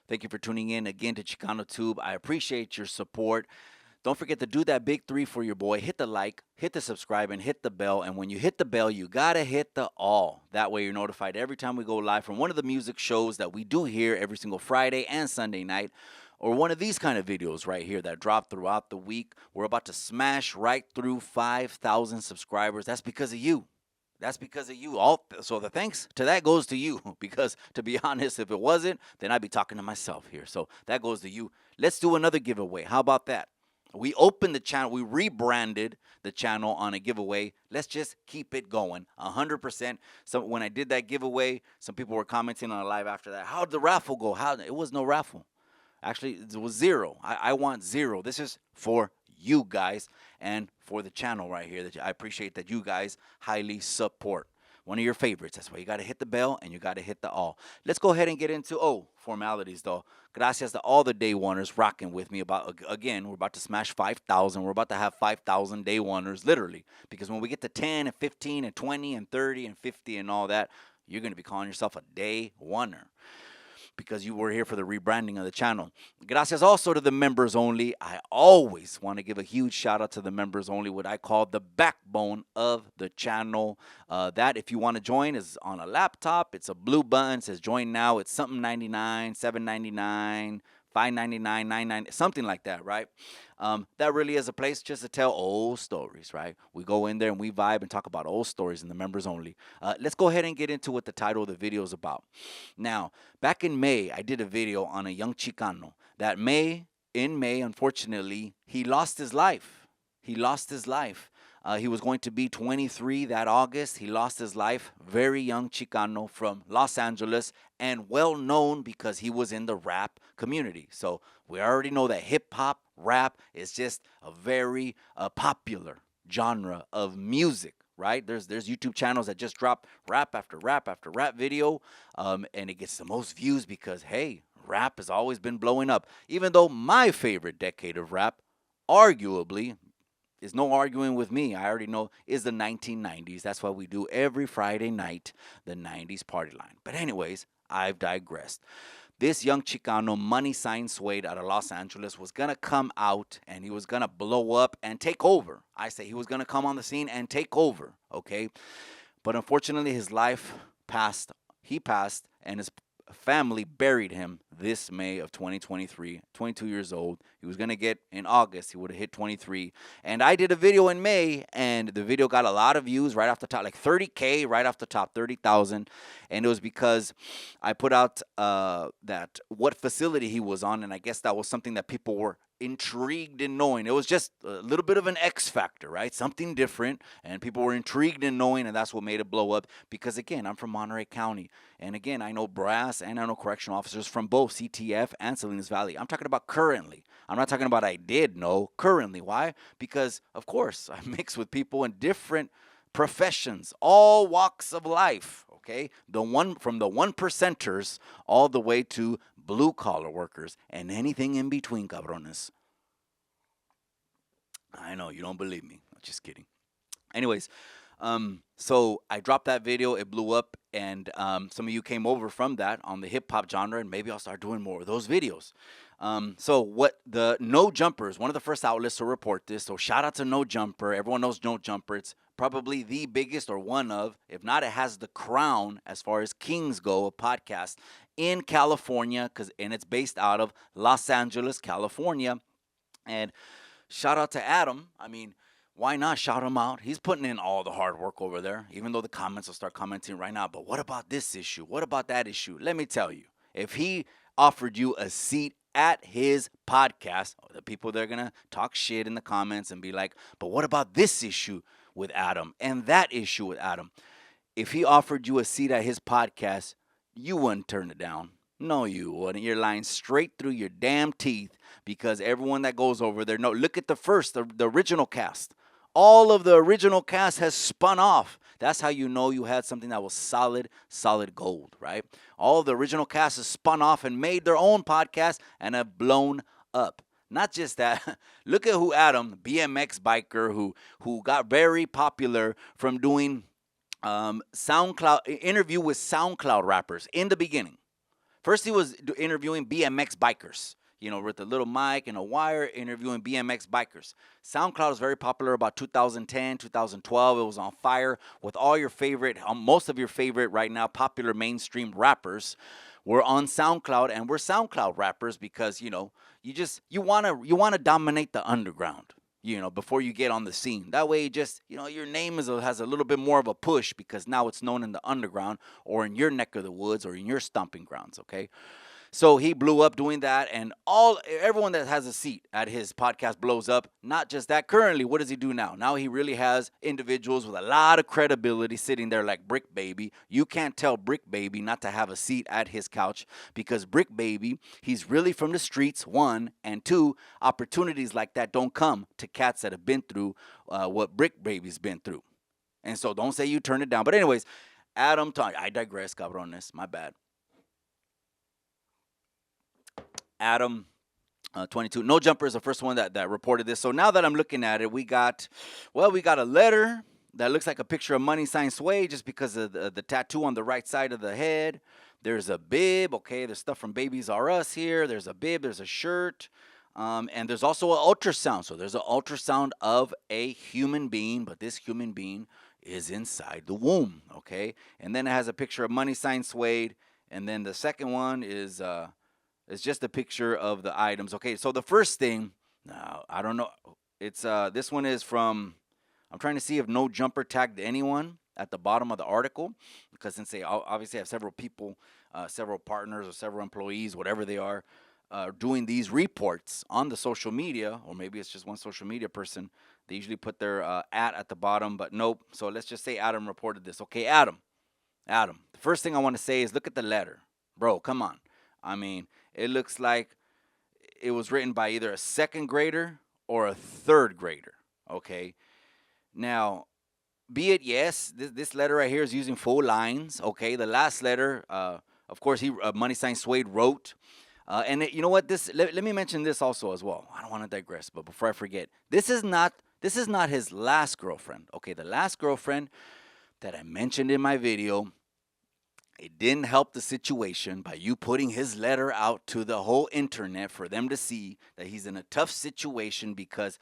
Thank you for tuning in again to Chicano Tube. I appreciate your support. Don't forget to do that big three for your boy. Hit the like, hit the subscribe, and hit the bell. And when you hit the bell, you gotta hit the all. That way you're notified every time we go live from one of the music shows that we do here every single Friday and Sunday night. Or one of these kind of videos right here that drop throughout the week. We're about to smash right through 5,000 subscribers. That's because of you. That's because of you. So the thanks to that goes to you because to be honest, if it wasn't, then I'd be talking to myself here. So that goes to you. Let's do another giveaway. How about that? We opened the channel. We rebranded the channel on a giveaway. Let's just keep it going 100%. So when I did that giveaway, some people were commenting on a live after that. How'd the raffle go? It was no raffle. Actually, it was zero. I want zero. This is for you guys and for the channel right here. That I appreciate that you guys highly support. One of your favorites. That's why you got to hit the bell and you got to hit the all. Let's go ahead and get into formalities though. Gracias to all the day oneers rocking with me. We're about to smash 5,000. We're about to have 5,000 day oneers literally because when we get to 10 and 15 and 20 and 30 and 50 and all that, you're going to be calling yourself a day oneer because you were here for the rebranding of the channel. Gracias also to the members only. I always want to give a huge shout out to the members only, what I call the backbone of the channel. That, if you want to join, is on a laptop. It's a blue button. It says join now. It's something 99, 7.99, 5.99, 9.99, something like that, right? That really is a place just to tell old stories, right? We go in there and we vibe and talk about old stories in the members only. Let's go ahead and get into what the title of the video is about. Now, back in May, I did a video on a young Chicano. In May, unfortunately, he lost his life. He lost his life. He was going to be 23 that August. He lost his life. Very young Chicano from Los Angeles and well known because he was in the rap community. So we already know that hip hop, rap is just a very popular genre of music. Right? There's YouTube channels that just drop rap after rap after rap video, and it gets the most views because, hey, rap has always been blowing up. Even though my favorite decade of rap, arguably, is no arguing with me. I already know is the 1990s. That's why we do every Friday night the 90s party line. But anyways, I've digressed. This young Chicano, Moneysign Suede out of Los Angeles, was going to come out and he was going to blow up and take over. I say he was going to come on the scene and take over, okay? But unfortunately, his life passed. He passed, and his family buried him this May of 2023, 22 years old. He was going to get in August, he would have hit 23. And I did a video in May, and the video got a lot of views right off the top, like 30K right off the top, 30,000. And it was because I put out that what facility he was on, and I guess that was something that people were intrigued in knowing. It was just a little bit of an X factor, right? Something different, and people were intrigued in knowing, and that's what made it blow up. Because again, I'm from Monterey County, and again, I know brass and I know correctional officers from both CTF and Salinas Valley. I'm talking about currently. I'm not talking about I did know currently. Why? Because of course I mix with people in different professions, all walks of life. Okay, from the 1%ers all the way to blue collar workers and anything in between, cabrones. I know you don't believe me. Just kidding. Anyways, so I dropped that video. It blew up, and some of you came over from that on the hip hop genre, and maybe I'll start doing more of those videos. So what the No Jumper is one of the first outlets to report this. So shout out to No Jumper. Everyone knows No Jumper. It's probably the biggest or one of, if not, it has the crown as far as kings go, a podcast in California, and it's based out of Los Angeles, California. And shout out to Adam. I mean, why not shout him out? He's putting in all the hard work over there, even though the comments will start commenting right now. But what about this issue? What about that issue? Let me tell you, if he offered you a seat at his podcast, the people that are going to talk shit in the comments and be like, but what about this issue with Adam and that issue with Adam? If he offered you a seat at his podcast, you wouldn't turn it down. No, you wouldn't. You're lying straight through your damn teeth because everyone that goes over there, no, look at the original cast. All of the original cast has spun off. That's how you know you had something that was solid gold, right? All of the original cast has spun off and made their own podcast and have blown up. Not just that, look at who Adam, BMX biker, who got very popular from doing SoundCloud interview with SoundCloud rappers in the beginning. First, he was interviewing BMX bikers, with a little mic and a wire, interviewing BMX bikers. SoundCloud was very popular about 2010, 2012. It was on fire with all your favorite, most of your favorite right now popular mainstream rappers were on SoundCloud, and we're SoundCloud rappers because you want to dominate the underground. Before you get on the scene. That way, your name has a little bit more of a push because now it's known in the underground or in your neck of the woods or in your stomping grounds, okay? So he blew up doing that, and everyone that has a seat at his podcast blows up. Not just that. Currently, what does he do now? Now he really has individuals with a lot of credibility sitting there like Brick Baby. You can't tell Brick Baby not to have a seat at his couch because Brick Baby, he's really from the streets, one, and two, opportunities like that don't come to cats that have been through what Brick Baby's been through. And so don't say you turn it down. But anyways, Adam, I digress, cabrones. My bad. Adam, 22. No Jumper is the first one that reported this. So now that I'm looking at it, we got a letter that looks like a picture of Moneysign Suede just because of the tattoo on the right side of the head. There's a bib. Okay, there's stuff from Babies R Us here. There's a bib. There's a shirt. And there's also an ultrasound. So there's an ultrasound of a human being, but this human being is inside the womb. Okay, and then it has a picture of Moneysign Suede. And then the second one is it's just a picture of the items. Okay, so the first thing, now I don't know. It's this one is from. I'm trying to see if No Jumper tagged anyone at the bottom of the article because since they obviously have several people, several partners or several employees, whatever they are, doing these reports on the social media, or maybe it's just one social media person. They usually put their at the bottom, but nope. So let's just say Adam reported this. Okay, Adam. The first thing I want to say is look at the letter, bro. Come on. I mean, it looks like it was written by either a second grader or a third grader. Okay. Now, be it yes, this letter right here is using full lines. Okay. The last letter, of course, Moneysign Suede wrote. You know what? Let me mention this also as well. I don't want to digress, but before I forget, this is not his last girlfriend. Okay. The last girlfriend that I mentioned in my video. It didn't help the situation by you putting his letter out to the whole internet for them to see that he's in a tough situation because,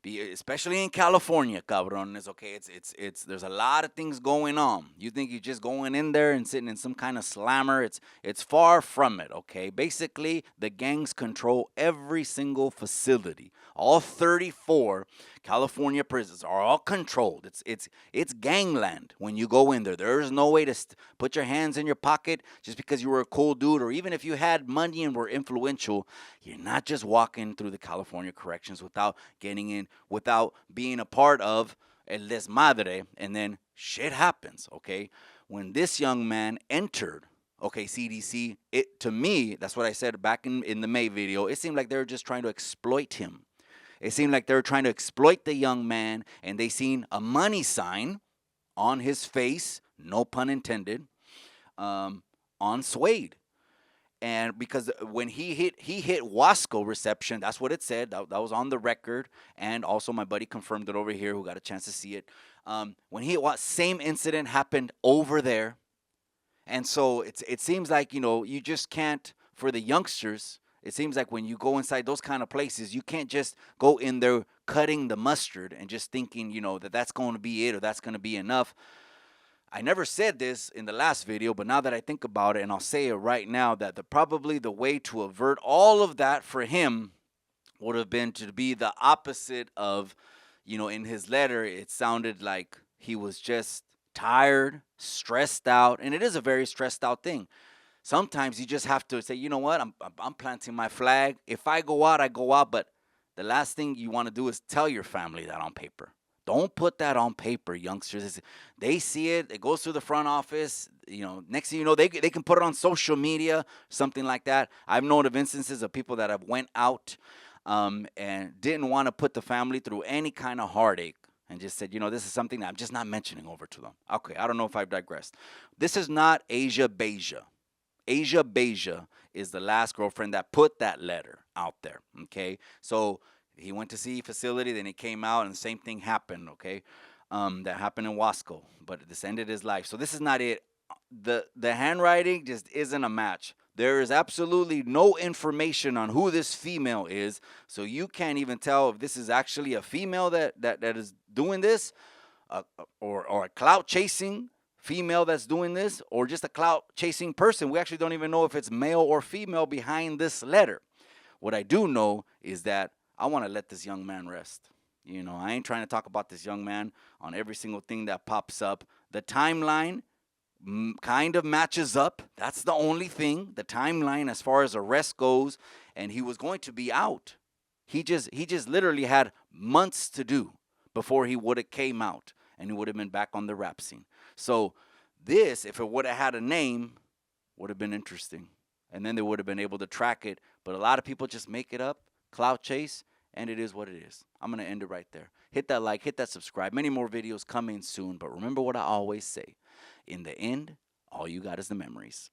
especially in California, cabrones. Okay, it's there's a lot of things going on. You think you're just going in there and sitting in some kind of slammer? It's far from it. Okay, basically the gangs control every single facility. All 34 California prisons are all controlled. It's gangland when you go in there. There's no way to put your hands in your pocket just because you were a cool dude, or even if you had money and were influential. You're not just walking through the California corrections without getting in, without being a part of el desmadre, and then shit happens. Okay, when this young man entered. Okay, CDC, to me, that's what I said back in the May video. It seemed like they were just trying to exploit him. It seemed like they were trying to exploit the young man, and they seen a money sign on his face, no pun intended, on Suede. And because when he hit Wasco reception, that's what it said. That was on the record, and also my buddy confirmed it over here, who got a chance to see it. When he hit same incident happened over there, and so it seems like you just can't, for the youngsters. It seems like when you go inside those kind of places, you can't just go in there cutting the mustard and just thinking, that's going to be it or that's going to be enough. I never said this in the last video, but now that I think about it, and I'll say it right now, that probably the way to avert all of that for him would have been to be the opposite of, in his letter, it sounded like he was just tired, stressed out, and it is a very stressed out thing. Sometimes you just have to say, you know what, I'm planting my flag. If I go out, I go out. But the last thing you want to do is tell your family that on paper. Don't put that on paper, youngsters. They see it. It goes through the front office. Next thing you know, they can put it on social media, something like that. I've known of instances of people that have went out and didn't want to put the family through any kind of heartache and just said, this is something that I'm just not mentioning over to them. Okay, I don't know if I've digressed. This is not Asia Beja. Asia Beja is the last girlfriend that put that letter out there, okay? So he went to see facility, then he came out, and the same thing happened, okay? That happened in Wasco, but this ended his life. So this is not it. The handwriting just isn't a match. There is absolutely no information on who this female is, so you can't even tell if this is actually a female that is doing this, or a clout chasing female that's doing this, or just a clout chasing person. We actually don't even know if it's male or female behind this letter. What I do know is that I want to let this young man rest. I ain't trying to talk about this young man on every single thing that pops up. The timeline kind of matches up. That's the only thing. The timeline as far as arrest goes, and he was going to be out. He just literally had months to do before he would have came out, and he would have been back on the rap scene. So this, if it would have had a name, would have been interesting, and then they would have been able to track it. But a lot of people just make it up, clout chase, and it is what it is. I'm going to end it right there. Hit that like, hit that subscribe. Many more videos coming soon. But remember what I always say. In the end, all you got is the memories.